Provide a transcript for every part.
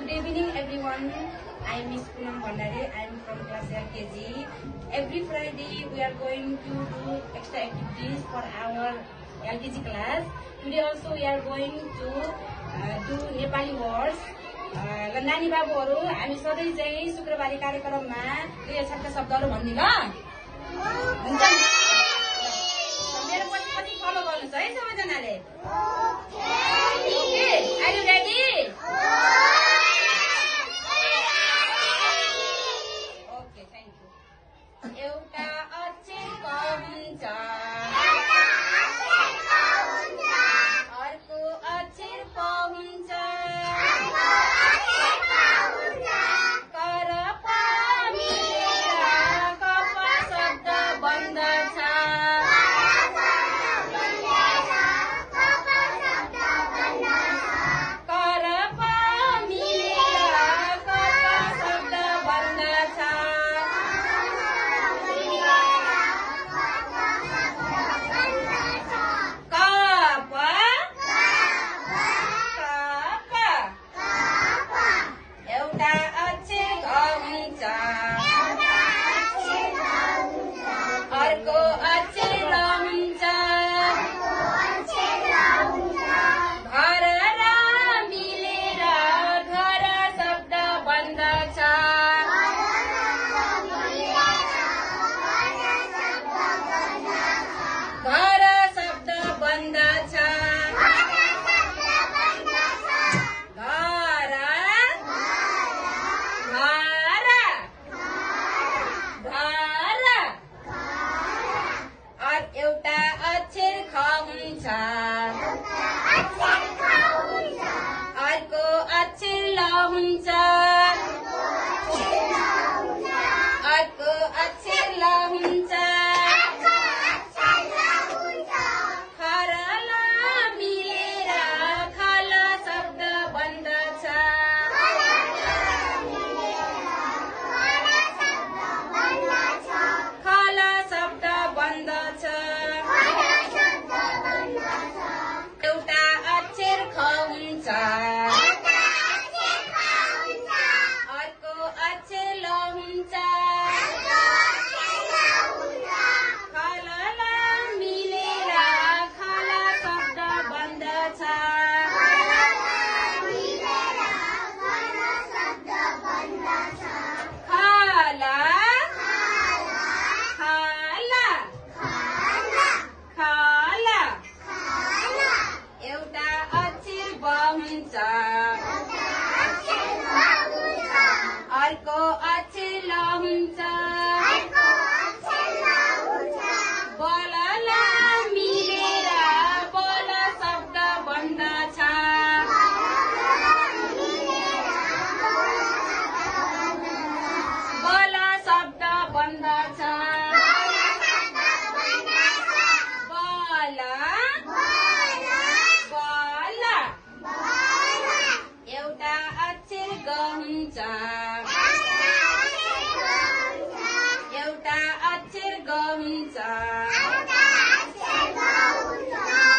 Good evening, everyone. I am Miss Poonam Bhandari. I am from class LKG. Every Friday, we are going to do extra activities for our LKG class. Today also, we are going to do Nepali words. नानी बाबुहरु हामी सधैं चाहिँ शुक्रबारे कार्यक्रममा दुई अक्षरका शब्दहरु भन्ने ल हुन्छ मेरो पछि पछि फलो गर्नुस् है सबैजनाले okay are you ready okay thank you एउटा अक्षर हुन्छ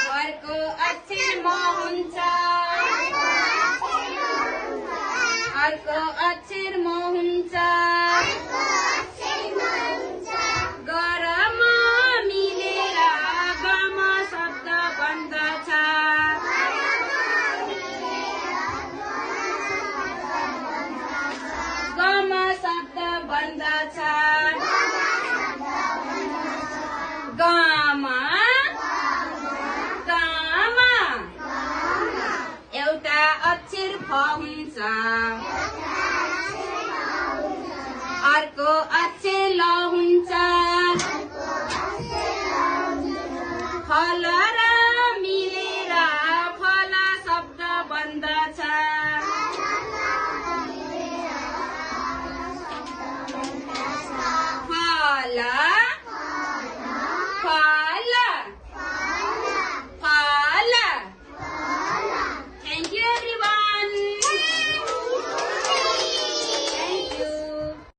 अर्को अक्षर हुन्छ अर्को अक्षर म हुन्छ गरमा मिलेर गमा शब्द बन्दछ गमा शब्द बन्दछ गमा गमा एउटा अक्षर फ हुन्छ